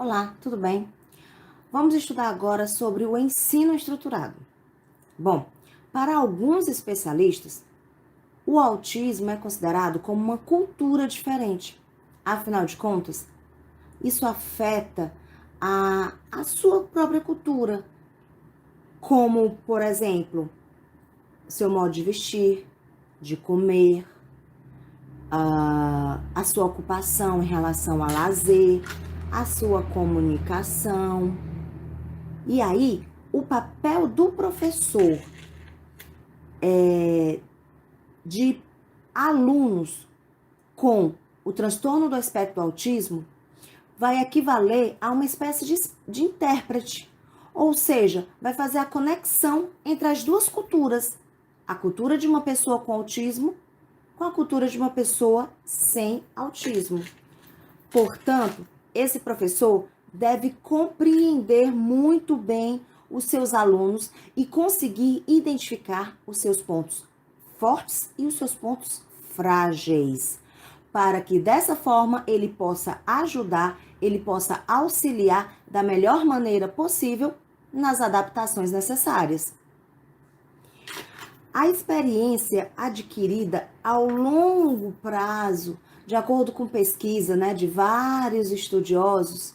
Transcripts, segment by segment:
Olá, tudo bem? Vamos estudar agora sobre o ensino estruturado. Bom, para alguns especialistas, o autismo é considerado como uma cultura diferente. Afinal de contas, isso afeta a sua própria cultura, como, por exemplo, seu modo de vestir, de comer, a sua ocupação em relação a lazer, a sua comunicação. E aí, o papel do professor de alunos com o transtorno do espectro do autismo vai equivaler a uma espécie de intérprete. Ou seja, vai fazer a conexão entre as duas culturas. A cultura de uma pessoa com autismo com a cultura de uma pessoa sem autismo. Portanto, esse professor deve compreender muito bem os seus alunos e conseguir identificar os seus pontos fortes e os seus pontos frágeis, para que dessa forma ele possa ajudar, ele possa auxiliar da melhor maneira possível nas adaptações necessárias. A experiência adquirida ao longo prazo, de acordo com pesquisa, de vários estudiosos,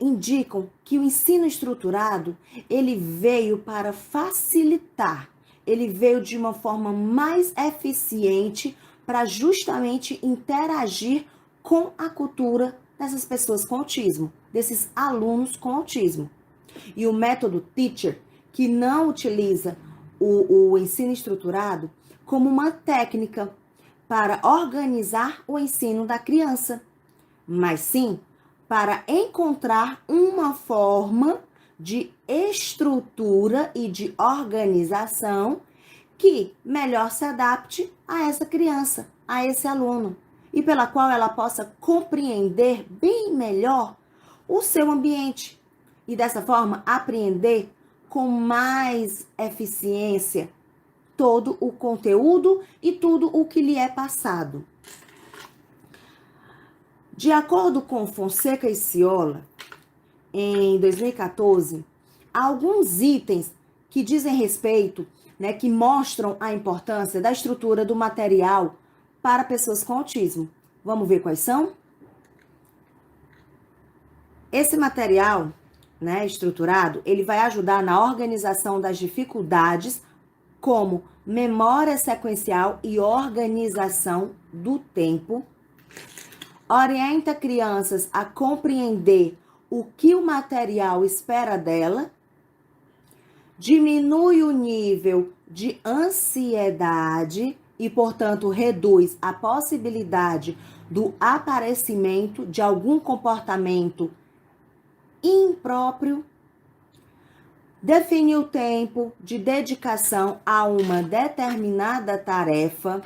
indicam que o ensino estruturado, ele veio para facilitar, ele veio de uma forma mais eficiente para justamente interagir com a cultura dessas pessoas com autismo, desses alunos com autismo. E o método Teacher, que não utiliza o ensino estruturado como uma técnica para organizar o ensino da criança, mas sim para encontrar uma forma de estrutura e de organização que melhor se adapte a essa criança, a esse aluno, e pela qual ela possa compreender bem melhor o seu ambiente e dessa forma apreender com mais eficiência todo o conteúdo e tudo o que lhe é passado. De acordo com Fonseca e Ciola, em 2014, há alguns itens que dizem respeito, que mostram a importância da estrutura do material para pessoas com autismo. Vamos ver quais são? Esse material, estruturado, ele vai ajudar na organização das dificuldades, como memória sequencial e organização do tempo. Orienta crianças a compreender o que o material espera dela. Diminui o nível de ansiedade e, portanto, reduz a possibilidade do aparecimento de algum comportamento impróprio. Definir o tempo de dedicação a uma determinada tarefa.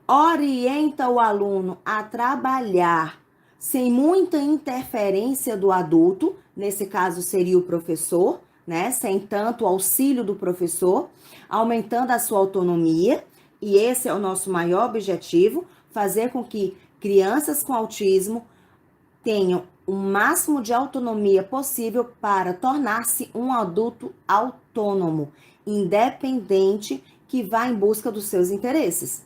Orienta o aluno a trabalhar sem muita interferência do adulto, nesse caso seria o professor, sem tanto auxílio do professor, aumentando a sua autonomia, e esse é o nosso maior objetivo, fazer com que crianças com autismo tenham o máximo de autonomia possível para tornar-se um adulto autônomo, independente, que vá em busca dos seus interesses.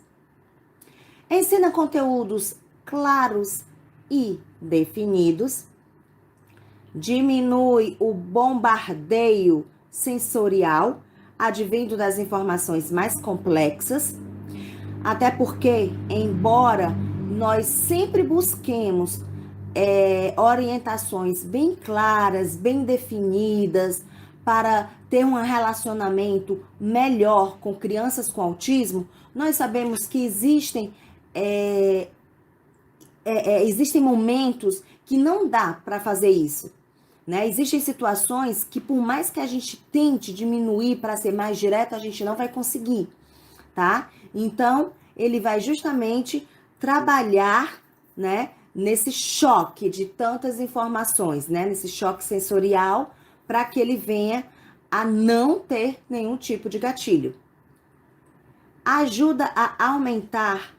Ensina conteúdos claros e definidos. Diminui o bombardeio sensorial, advindo das informações mais complexas. Até porque, embora nós sempre busquemos orientações bem claras, bem definidas, para ter um relacionamento melhor com crianças com autismo, nós sabemos que existem momentos que não dá para fazer isso. Existem situações que, por mais que a gente tente diminuir para ser mais direto, a gente não vai conseguir, tá? Então, ele vai justamente trabalhar, nesse choque de tantas informações, nesse choque sensorial, para que ele venha a não ter nenhum tipo de gatilho. Ajuda a aumentar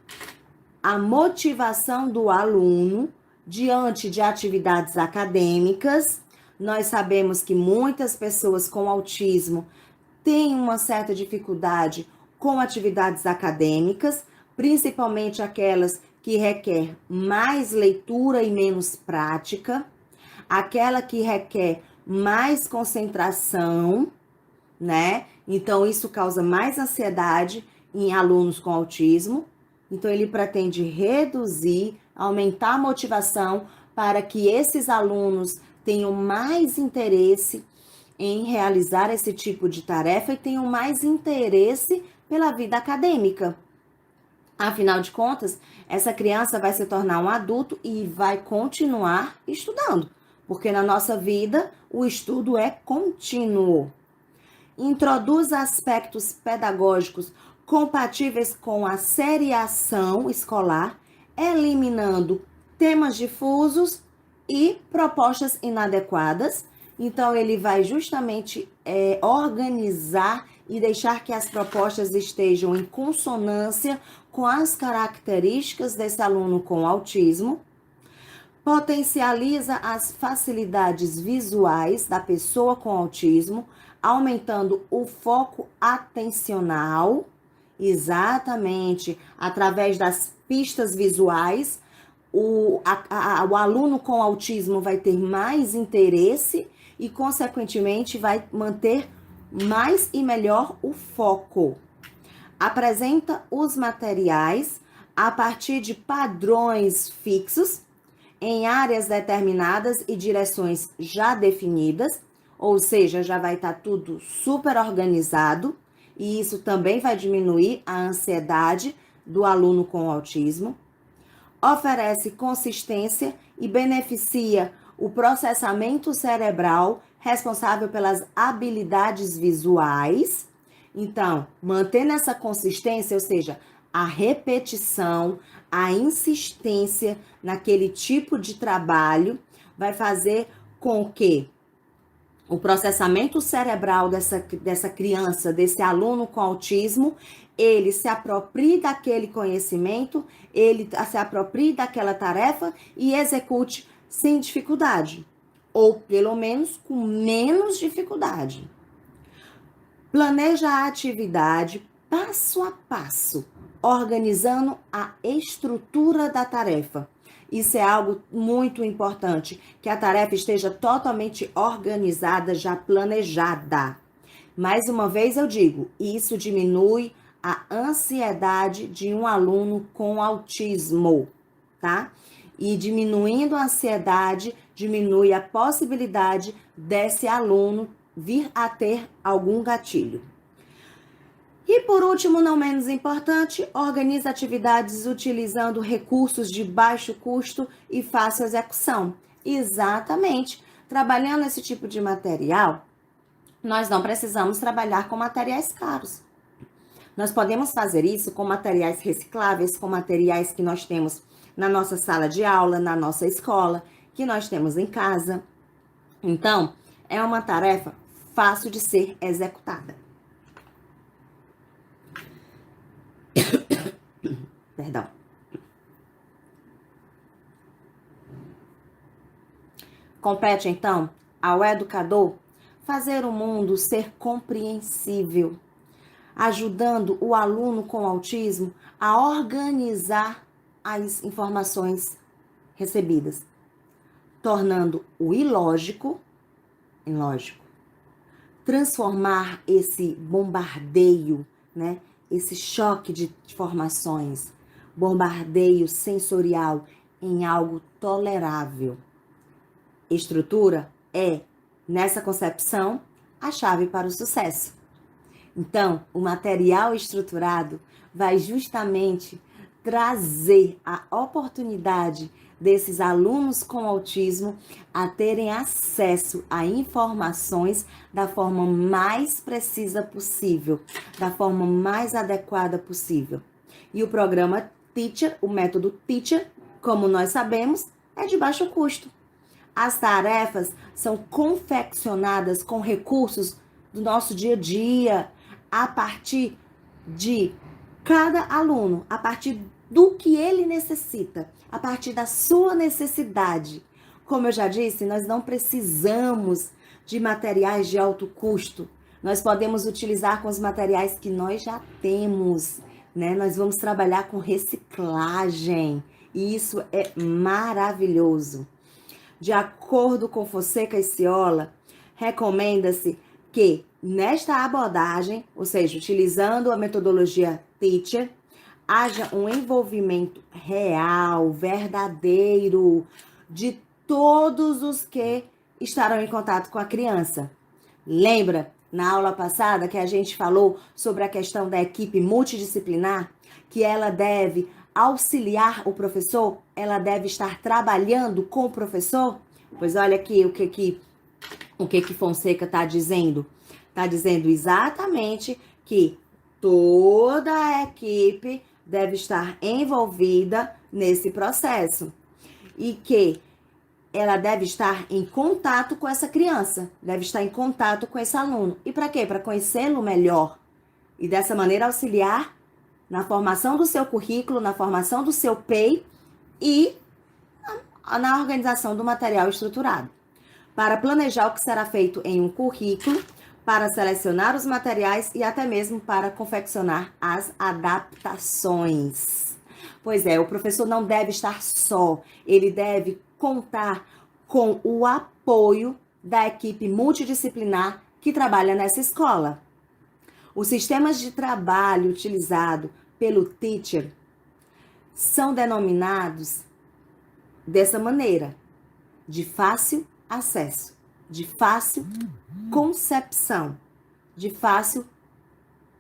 a motivação do aluno diante de atividades acadêmicas. Nós sabemos que muitas pessoas com autismo têm uma certa dificuldade com atividades acadêmicas, principalmente aquelas que requer mais leitura e menos prática, aquela que requer mais concentração, né? Então, isso causa mais ansiedade em alunos com autismo. Então, ele pretende reduzir, aumentar a motivação para que esses alunos tenham mais interesse em realizar esse tipo de tarefa e tenham mais interesse pela vida acadêmica. Afinal de contas, essa criança vai se tornar um adulto e vai continuar estudando, porque na nossa vida o estudo é contínuo. Introduz aspectos pedagógicos compatíveis com a seriação escolar, eliminando temas difusos e propostas inadequadas. Então, ele vai justamente organizar e deixar que as propostas estejam em consonância com as características desse aluno com autismo. Potencializa as facilidades visuais da pessoa com autismo, aumentando o foco atencional, exatamente, através das pistas visuais. O aluno com autismo vai ter mais interesse e, consequentemente, vai manter mais e melhor o foco. Apresenta os materiais a partir de padrões fixos em áreas determinadas e direções já definidas, ou seja, já vai estar tudo super organizado, e isso também vai diminuir a ansiedade do aluno com autismo. Oferece consistência e beneficia o processamento cerebral responsável pelas habilidades visuais. Então, mantendo essa consistência, ou seja, a repetição, a insistência naquele tipo de trabalho, vai fazer com que o processamento cerebral dessa criança, desse aluno com autismo, ele se aproprie daquele conhecimento, ele se aproprie daquela tarefa e execute sem dificuldade, ou pelo menos com menos dificuldade. Planeja a atividade passo a passo, organizando a estrutura da tarefa. Isso é algo muito importante, que a tarefa esteja totalmente organizada, já planejada. Mais uma vez eu digo, isso diminui a ansiedade de um aluno com autismo, tá? E diminuindo a ansiedade, diminui a possibilidade desse aluno vir a ter algum gatilho. E por último, não menos importante, organiza atividades utilizando recursos de baixo custo e fácil execução. Exatamente. Trabalhando esse tipo de material, nós não precisamos trabalhar com materiais caros. Nós podemos fazer isso com materiais recicláveis, com materiais que nós temos na nossa sala de aula, na nossa escola, que nós temos em casa. Então, é uma tarefa fácil de ser executada. Perdão. Compete, então, ao educador fazer o mundo ser compreensível, ajudando o aluno com autismo a organizar as informações recebidas, tornando o ilógico em lógico. Transformar esse bombardeio, né? Esse choque de informações, bombardeio sensorial em algo tolerável. Estrutura é, nessa concepção, a chave para o sucesso. Então, o material estruturado vai justamente trazer a oportunidade desses alunos com autismo a terem acesso a informações da forma mais precisa possível, da forma mais adequada possível. E o programa Teacher, o método Teacher, como nós sabemos, é de baixo custo. As tarefas são confeccionadas com recursos do nosso dia a dia, a partir de cada aluno, a partir do que ele necessita, a partir da sua necessidade. Como eu já disse, nós não precisamos de materiais de alto custo. Nós podemos utilizar com os materiais que nós já temos, né? Nós vamos trabalhar com reciclagem. E isso é maravilhoso. De acordo com Fonseca e Ciola, recomenda-se que nesta abordagem, ou seja, utilizando a metodologia Teacher, haja um envolvimento real, verdadeiro, de todos os que estarão em contato com a criança. Lembra, na aula passada, que a gente falou sobre a questão da equipe multidisciplinar, que ela deve auxiliar o professor, ela deve estar trabalhando com o professor? Pois olha aqui o que Fonseca está dizendo. Está dizendo exatamente que toda a equipe deve estar envolvida nesse processo e que ela deve estar em contato com essa criança, deve estar em contato com esse aluno. E para quê? Para conhecê-lo melhor e dessa maneira auxiliar na formação do seu currículo, na formação do seu PEI e na organização do material estruturado. Para planejar o que será feito em um currículo, para selecionar os materiais e até mesmo para confeccionar as adaptações. Pois é, o professor não deve estar só, ele deve contar com o apoio da equipe multidisciplinar que trabalha nessa escola. Os sistemas de trabalho utilizados pelo teacher são denominados dessa maneira, de fácil acesso, de fácil concepção, de fácil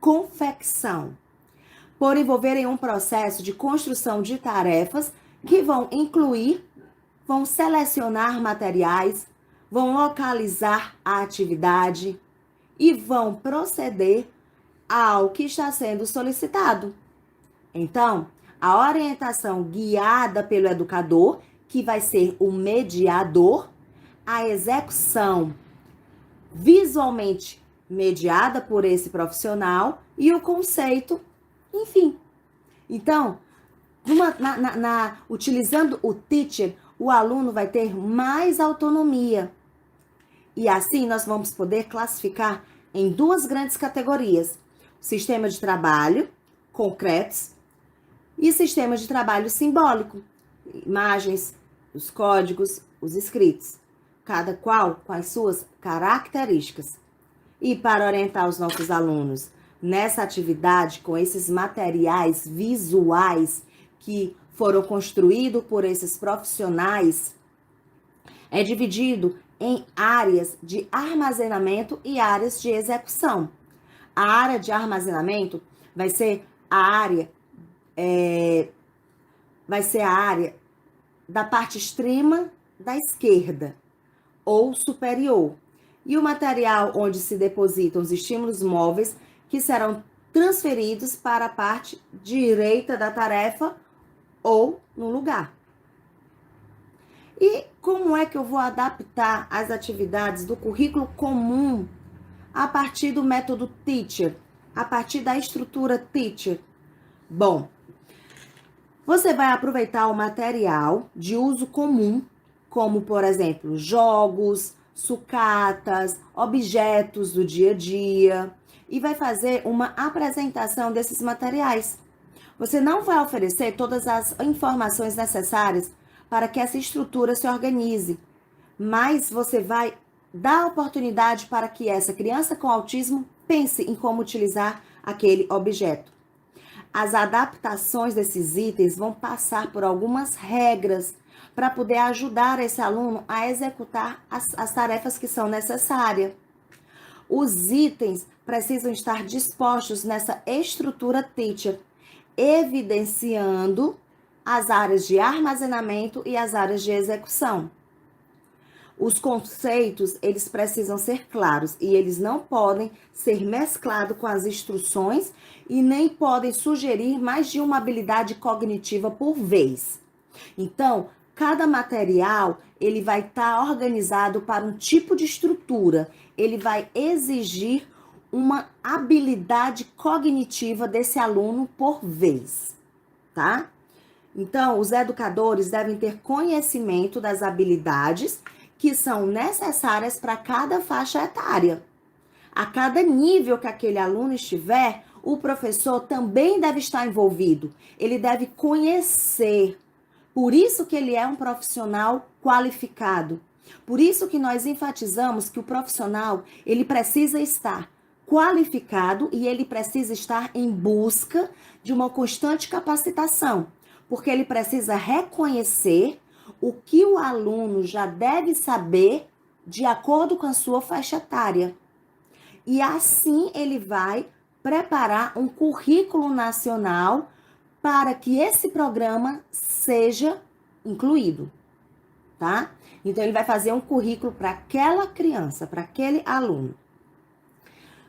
confecção, por envolverem um processo de construção de tarefas que vão incluir, vão selecionar materiais, vão localizar a atividade e vão proceder ao que está sendo solicitado. Então, a orientação guiada pelo educador, que vai ser o mediador, a execução visualmente mediada por esse profissional e o conceito, enfim. Então, utilizando o teacher, o aluno vai ter mais autonomia. E assim nós vamos poder classificar em duas grandes categorias: sistema de trabalho, concretos, e sistema de trabalho simbólico, imagens, os códigos, os escritos, cada qual com as suas características. E para orientar os nossos alunos nessa atividade com esses materiais visuais que foram construídos por esses profissionais, é dividido em áreas de armazenamento e áreas de execução. A área de armazenamento vai ser a área da parte extrema da esquerda ou superior. E o material onde se depositam os estímulos móveis que serão transferidos para a parte direita da tarefa ou no lugar. E como é que eu vou adaptar as atividades do currículo comum a partir do método Teacher, a partir da estrutura Teacher? Bom, você vai aproveitar o material de uso comum, como, por exemplo, jogos, sucatas, objetos do dia a dia, e vai fazer uma apresentação desses materiais. Você não vai oferecer todas as informações necessárias para que essa estrutura se organize, mas você vai dar oportunidade para que essa criança com autismo pense em como utilizar aquele objeto. As adaptações desses itens vão passar por algumas regras para poder ajudar esse aluno a executar as tarefas que são necessárias. Os itens precisam estar dispostos nessa estrutura Teacher, evidenciando as áreas de armazenamento e as áreas de execução. Os conceitos, eles precisam ser claros e eles não podem ser mesclados com as instruções e nem podem sugerir mais de uma habilidade cognitiva por vez. Então, cada material, ele vai estar organizado para um tipo de estrutura. Ele vai exigir uma habilidade cognitiva desse aluno por vez, tá? Então, os educadores devem ter conhecimento das habilidades que são necessárias para cada faixa etária. A cada nível que aquele aluno estiver, o professor também deve estar envolvido. Ele deve conhecer. Por isso que ele é um profissional qualificado. Por isso que nós enfatizamos que o profissional, ele precisa estar qualificado e ele precisa estar em busca de uma constante capacitação, porque ele precisa reconhecer o que o aluno já deve saber de acordo com a sua faixa etária. E assim ele vai preparar um currículo nacional para que esse programa seja incluído, tá? Então, ele vai fazer um currículo para aquela criança, para aquele aluno.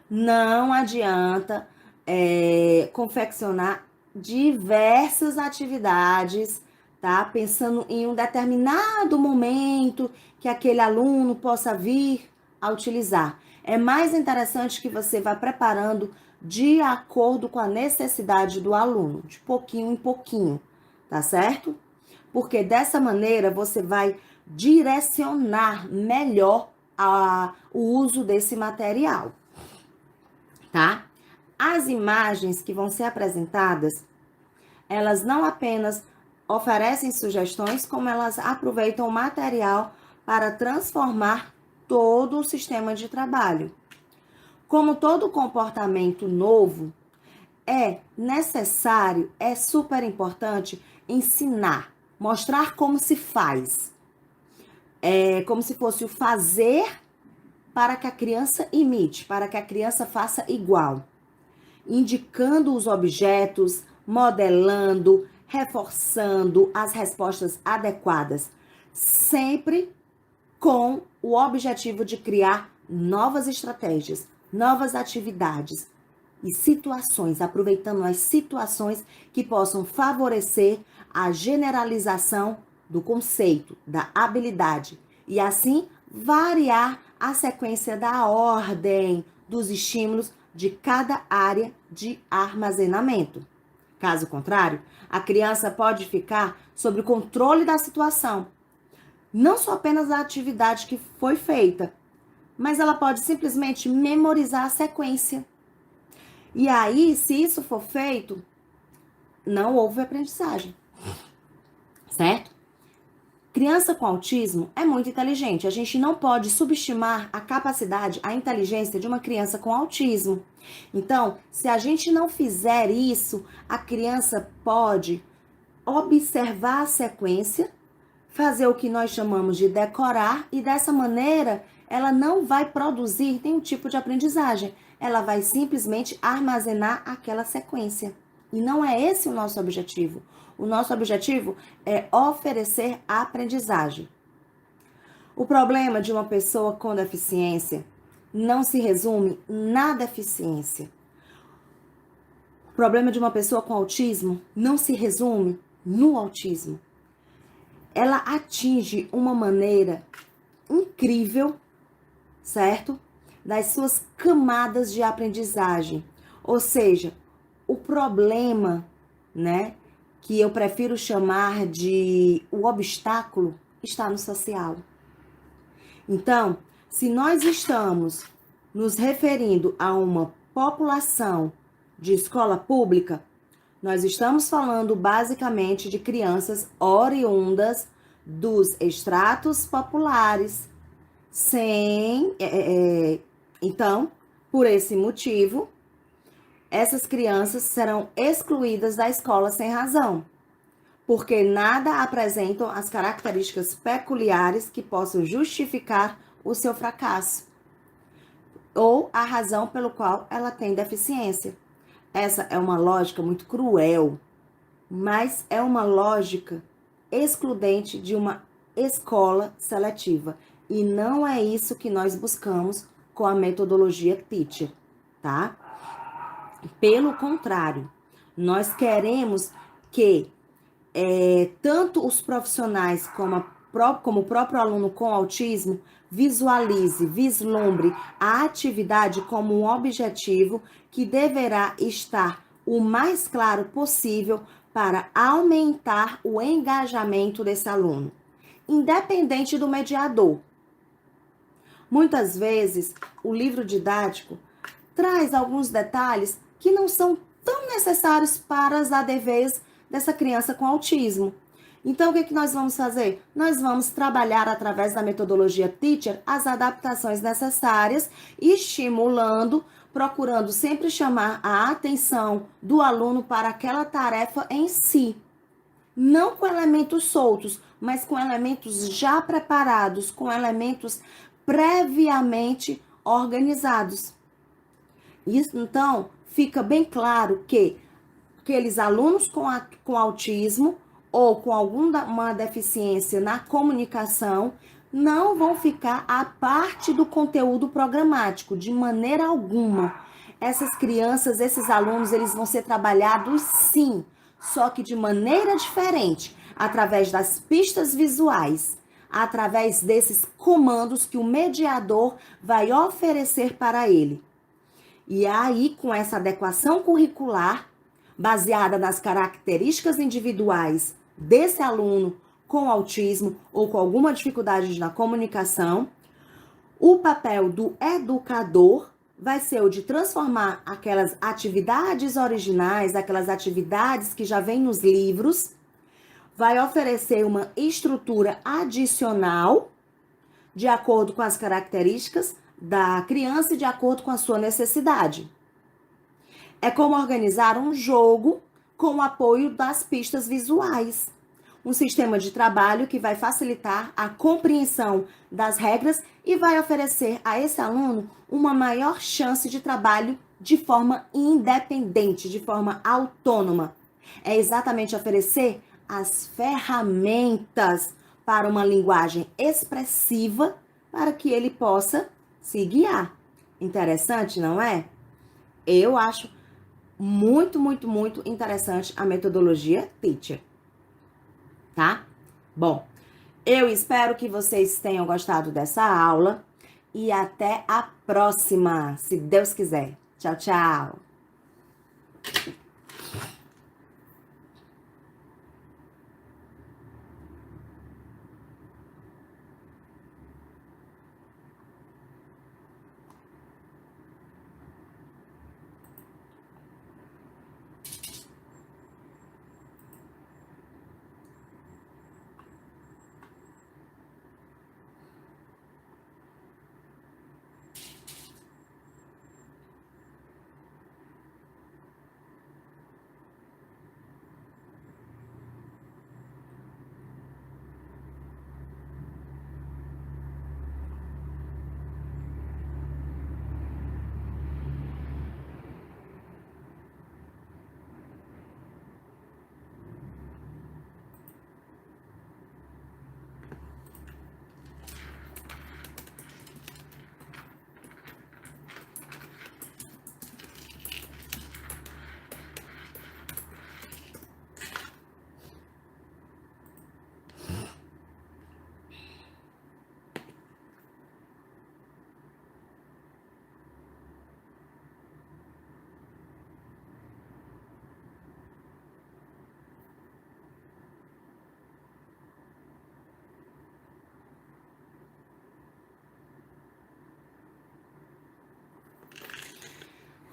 Não adianta confeccionar diversas atividades, tá? Pensando em um determinado momento que aquele aluno possa vir a utilizar. É mais interessante que você vá preparando de acordo com a necessidade do aluno, de pouquinho em pouquinho, tá certo? Porque dessa maneira você vai direcionar melhor o uso desse material, tá? As imagens que vão ser apresentadas, elas não apenas oferecem sugestões, como elas aproveitam o material para transformar todo o sistema de trabalho. Como todo comportamento novo, é necessário, é super importante ensinar, mostrar como se faz. É como se fosse o fazer para que a criança imite, para que a criança faça igual. Indicando os objetos, modelando, reforçando as respostas adequadas, sempre com o objetivo de criar novas estratégias, novas atividades e situações, aproveitando as situações que possam favorecer a generalização do conceito, da habilidade, e assim variar a sequência da ordem dos estímulos de cada área de armazenamento. Caso contrário, a criança pode ficar sob o controle da situação, não só apenas da atividade que foi feita, mas ela pode simplesmente memorizar a sequência. E aí, se isso for feito, não houve aprendizagem, certo? Criança com autismo é muito inteligente. A gente não pode subestimar a capacidade, a inteligência de uma criança com autismo. Então, se a gente não fizer isso, a criança pode observar a sequência, fazer o que nós chamamos de decorar, e dessa maneira ela não vai produzir nenhum tipo de aprendizagem. Ela vai simplesmente armazenar aquela sequência. E não é esse o nosso objetivo. O nosso objetivo é oferecer a aprendizagem. O problema de uma pessoa com deficiência não se resume na deficiência. O problema de uma pessoa com autismo não se resume no autismo. Ela atinge uma maneira incrível, certo? Das suas camadas de aprendizagem. Ou seja, o problema, né, que eu prefiro chamar de o obstáculo, está no social. Então, se nós estamos nos referindo a uma população de escola pública, nós estamos falando basicamente de crianças oriundas dos estratos populares, então, por esse motivo, essas crianças serão excluídas da escola sem razão, porque nada apresentam as características peculiares que possam justificar o seu fracasso ou a razão pelo qual ela tem deficiência. Essa é uma lógica muito cruel, mas é uma lógica excludente de uma escola seletiva. E não é isso que nós buscamos com a metodologia Teacher, tá? Pelo contrário, nós queremos que tanto os profissionais como o próprio aluno com autismo visualize, vislumbre a atividade como um objetivo que deverá estar o mais claro possível para aumentar o engajamento desse aluno, independente do mediador. Muitas vezes, o livro didático traz alguns detalhes que não são tão necessários para as ADVs dessa criança com autismo. Então, o que nós vamos fazer? Nós vamos trabalhar através da metodologia Teacher as adaptações necessárias, estimulando, procurando sempre chamar a atenção do aluno para aquela tarefa em si. Não com elementos soltos, mas com elementos já preparados, com elementos previamente organizados. Isso, então, fica bem claro que aqueles alunos com autismo ou com alguma deficiência na comunicação não vão ficar à parte do conteúdo programático, de maneira alguma. Essas crianças, esses alunos, eles vão ser trabalhados sim, só que de maneira diferente, através das pistas visuais, através desses comandos que o mediador vai oferecer para ele. E aí, com essa adequação curricular, baseada nas características individuais desse aluno com autismo ou com alguma dificuldade na comunicação, o papel do educador vai ser o de transformar aquelas atividades originais, aquelas atividades que já vêm nos livros, vai oferecer uma estrutura adicional de acordo com as características da criança e de acordo com a sua necessidade. É como organizar um jogo com o apoio das pistas visuais. Um sistema de trabalho que vai facilitar a compreensão das regras e vai oferecer a esse aluno uma maior chance de trabalho de forma independente, de forma autônoma. É exatamente oferecer as ferramentas para uma linguagem expressiva para que ele possa se guiar. Interessante, não é? Eu acho muito, muito, muito interessante a metodologia Teacher. Tá? Bom, eu espero que vocês tenham gostado dessa aula e até a próxima, se Deus quiser. Tchau, tchau!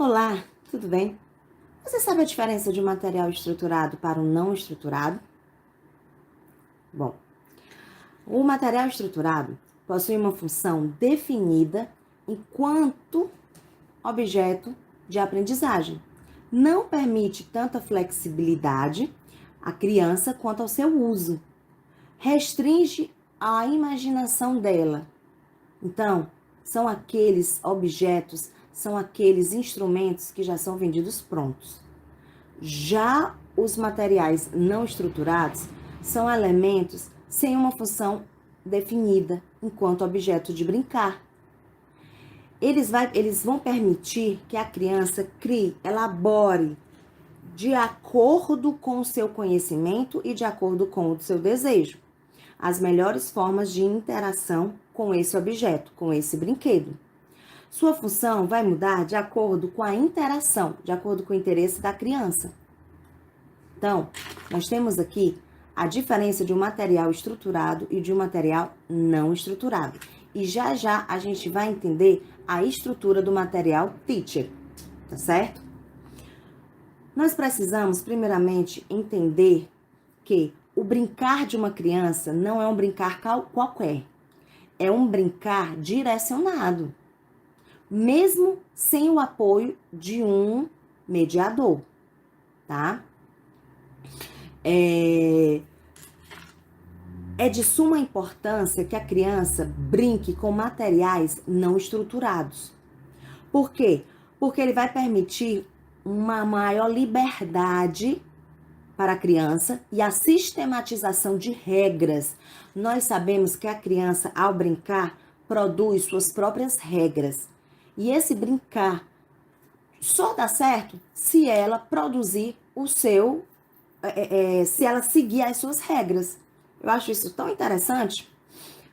Olá, tudo bem? Você sabe a diferença de um material estruturado para um não estruturado? Bom, o material estruturado possui uma função definida enquanto objeto de aprendizagem. Não permite tanta flexibilidade à criança quanto ao seu uso. Restringe a imaginação dela. Então, são aqueles objetos, são aqueles instrumentos que já são vendidos prontos. Já os materiais não estruturados são elementos sem uma função definida enquanto objeto de brincar. Eles vão permitir que a criança crie, elabore de acordo com o seu conhecimento e de acordo com o seu desejo as melhores formas de interação com esse objeto, com esse brinquedo. Sua função vai mudar de acordo com a interação, de acordo com o interesse da criança. Então, nós temos aqui a diferença de um material estruturado e de um material não estruturado. E já já a gente vai entender a estrutura do material teacher, tá certo? Nós precisamos, primeiramente, entender que o brincar de uma criança não é um brincar qualquer. É um brincar direcionado, mesmo sem o apoio de um mediador, tá? É de suma importância que a criança brinque com materiais não estruturados. Por quê? Porque ele vai permitir uma maior liberdade para a criança e a sistematização de regras. Nós sabemos que a criança, ao brincar, produz suas próprias regras. E esse brincar só dá certo se ela produzir o seu, se ela seguir as suas regras. Eu acho isso tão interessante,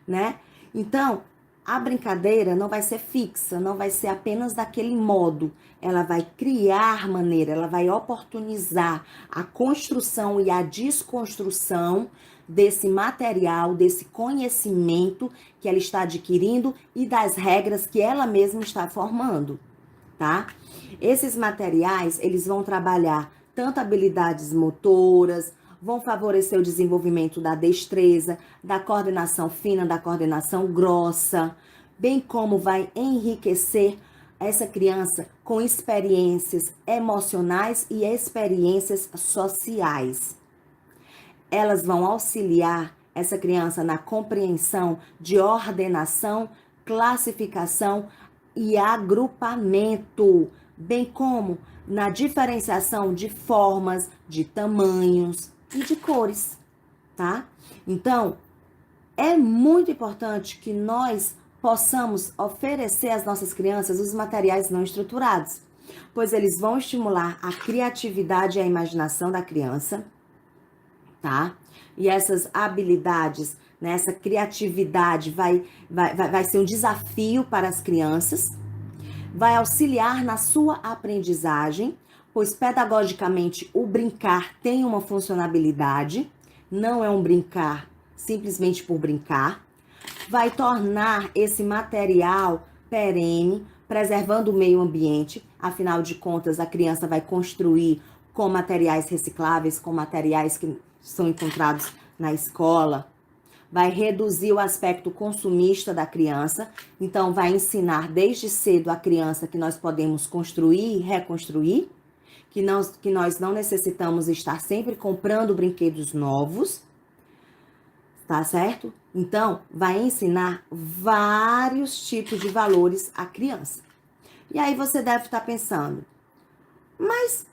né? Então, a brincadeira não vai ser fixa, não vai ser apenas daquele modo. Ela vai criar maneira, ela vai oportunizar a construção e a desconstrução desse material, desse conhecimento que ela está adquirindo e das regras que ela mesma está formando, tá? Esses materiais, eles vão trabalhar tanto habilidades motoras, vão favorecer o desenvolvimento da destreza, da coordenação fina, da coordenação grossa, bem como vai enriquecer essa criança com experiências emocionais e experiências sociais. Elas vão auxiliar essa criança na compreensão de ordenação, classificação e agrupamento, bem como na diferenciação de formas, de tamanhos e de cores, tá? Então, é muito importante que nós possamos oferecer às nossas crianças os materiais não estruturados, pois eles vão estimular a criatividade e a imaginação da criança, tá? E essas habilidades, né, essa criatividade vai ser um desafio para as crianças, vai auxiliar na sua aprendizagem, pois pedagogicamente o brincar tem uma funcionalidade, não é um brincar simplesmente por brincar, vai tornar esse material perene, preservando o meio ambiente, afinal de contas a criança vai construir com materiais recicláveis, com materiais que são encontrados na escola, vai reduzir o aspecto consumista da criança, então vai ensinar desde cedo a criança que nós podemos construir e reconstruir, que nós não necessitamos estar sempre comprando brinquedos novos, tá certo? Então, vai ensinar vários tipos de valores à criança. E aí você deve estar pensando, mas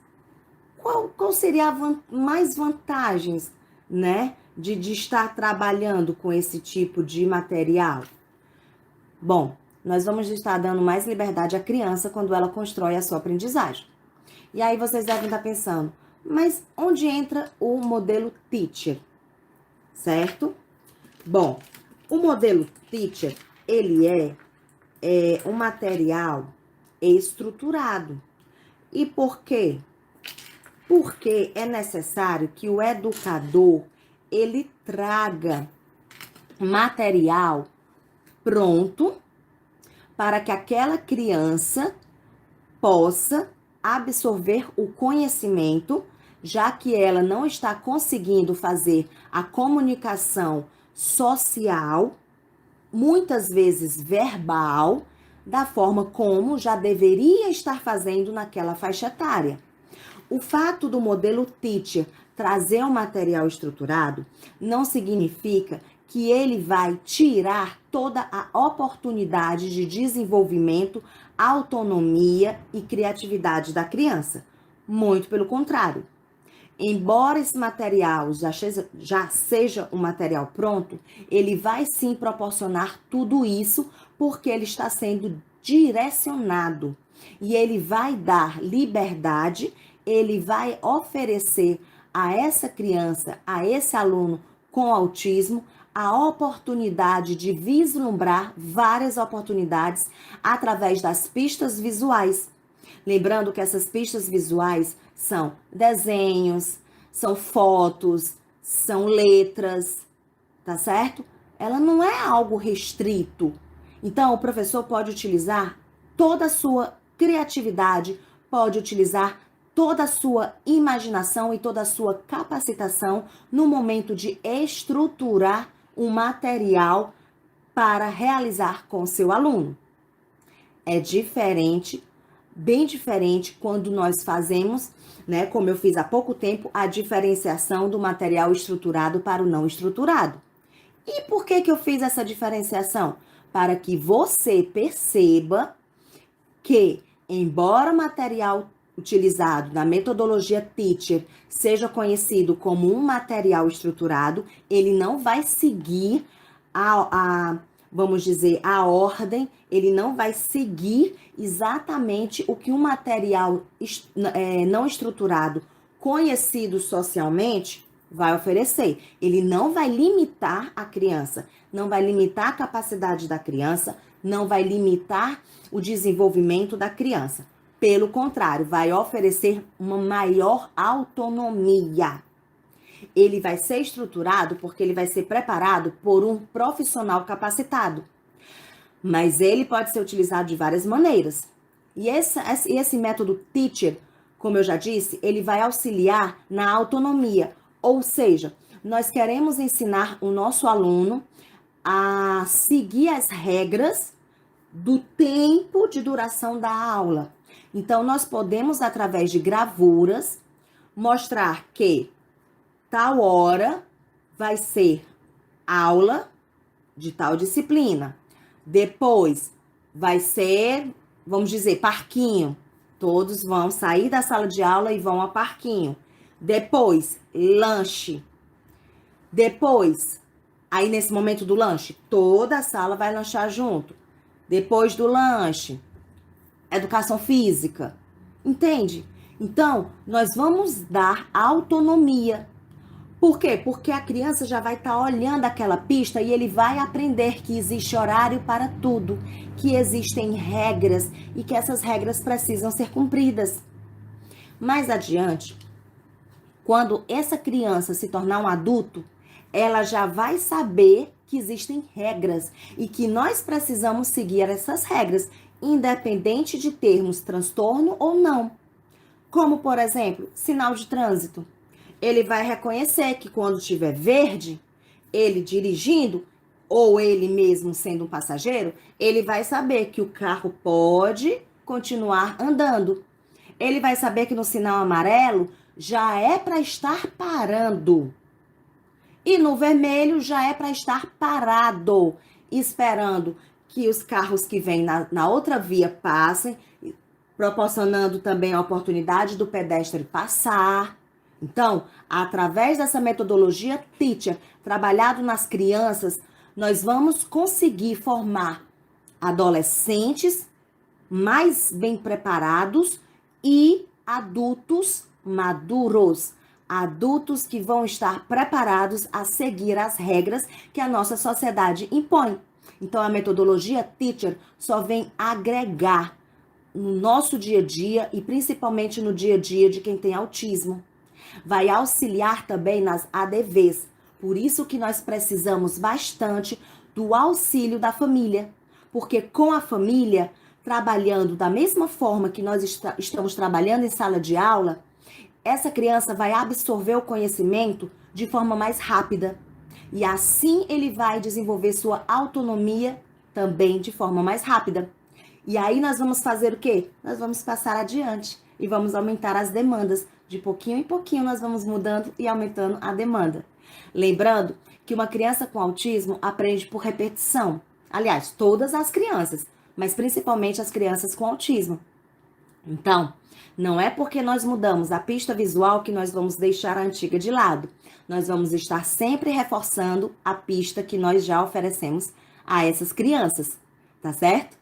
qual seria mais vantagens, né, de estar trabalhando com esse tipo de material? Bom, nós vamos estar dando mais liberdade à criança quando ela constrói a sua aprendizagem. E aí vocês devem estar pensando, mas onde entra o modelo teacher, certo? Bom, o modelo teacher, ele é um material estruturado. E por quê? Porque é necessário que o educador, ele traga material pronto para que aquela criança possa absorver o conhecimento, já que ela não está conseguindo fazer a comunicação social, muitas vezes verbal, da forma como já deveria estar fazendo naquela faixa etária. O fato do modelo teacher trazer um material estruturado não significa que ele vai tirar toda a oportunidade de desenvolvimento, autonomia e criatividade da criança. Muito pelo contrário. Embora esse material já seja um material pronto, ele vai sim proporcionar tudo isso porque ele está sendo direcionado. E ele vai dar liberdade, ele vai oferecer a essa criança, a esse aluno com autismo, a oportunidade de vislumbrar várias oportunidades através das pistas visuais. Lembrando que essas pistas visuais são desenhos, são fotos, são letras, tá certo? Ela não é algo restrito. Então, o professor pode utilizar toda a sua criatividade, pode utilizar toda a sua imaginação e toda a sua capacitação no momento de estruturar um material para realizar com o seu aluno. É diferente, bem diferente, quando nós fazemos, né, como eu fiz há pouco tempo, a diferenciação do material estruturado para o não estruturado. E por que eu fiz essa diferenciação? Para que você perceba que, embora o material utilizado na metodologia Teacher seja conhecido como um material estruturado, ele não vai seguir vamos dizer, a ordem, ele não vai seguir exatamente o que um material não estruturado, conhecido socialmente, vai oferecer. Ele não vai limitar a criança, não vai limitar a capacidade da criança, não vai limitar o desenvolvimento da criança. Pelo contrário, vai oferecer uma maior autonomia. Ele vai ser estruturado porque ele vai ser preparado por um profissional capacitado. Mas ele pode ser utilizado de várias maneiras. E esse método Teacher, como eu já disse, ele vai auxiliar na autonomia. Ou seja, nós queremos ensinar o nosso aluno a seguir as regras do tempo de duração da aula. Então, nós podemos, através de gravuras, mostrar que tal hora vai ser aula de tal disciplina. Depois vai ser, vamos dizer, parquinho. Todos vão sair da sala de aula e vão ao parquinho. Depois, lanche. Depois, aí nesse momento do lanche, toda a sala vai lanchar junto. Depois do lanche, educação física. Entende? Então, nós vamos dar autonomia. Por quê? Porque a criança já vai estar olhando aquela pista e ele vai aprender que existe horário para tudo, que existem regras e que essas regras precisam ser cumpridas. Mais adiante, quando essa criança se tornar um adulto, ela já vai saber que existem regras e que nós precisamos seguir essas regras, independente de termos transtorno ou não. Como, por exemplo, sinal de trânsito. Ele vai reconhecer que quando estiver verde, ele dirigindo, ou ele mesmo sendo um passageiro, ele vai saber que o carro pode continuar andando. Ele vai saber que no sinal amarelo já é para estar parando. E no vermelho já é para estar parado, esperando que os carros que vêm na outra via passem, proporcionando também a oportunidade do pedestre passar. Então, através dessa metodologia Teacher, trabalhado nas crianças, nós vamos conseguir formar adolescentes mais bem preparados e adultos maduros. Adultos que vão estar preparados a seguir as regras que a nossa sociedade impõe. Então, a metodologia Teacher só vem agregar no nosso dia a dia e principalmente no dia a dia de quem tem autismo. Vai auxiliar também nas ADVs. Por isso que nós precisamos bastante do auxílio da família. Porque com a família, trabalhando da mesma forma que nós estamos trabalhando em sala de aula, essa criança vai absorver o conhecimento de forma mais rápida. E assim ele vai desenvolver sua autonomia também de forma mais rápida. E aí nós vamos fazer o quê? Nós vamos passar adiante e vamos aumentar as demandas. De pouquinho em pouquinho nós vamos mudando e aumentando a demanda. Lembrando que uma criança com autismo aprende por repetição. Aliás, todas as crianças, mas principalmente as crianças com autismo. Então, não é porque nós mudamos a pista visual que nós vamos deixar a antiga de lado. Nós vamos estar sempre reforçando a pista que nós já oferecemos a essas crianças, tá certo?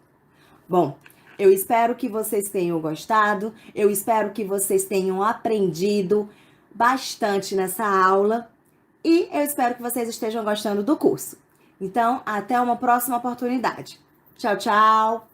Bom, eu espero que vocês tenham gostado, eu espero que vocês tenham aprendido bastante nessa aula e eu espero que vocês estejam gostando do curso. Então, até uma próxima oportunidade. Tchau, tchau!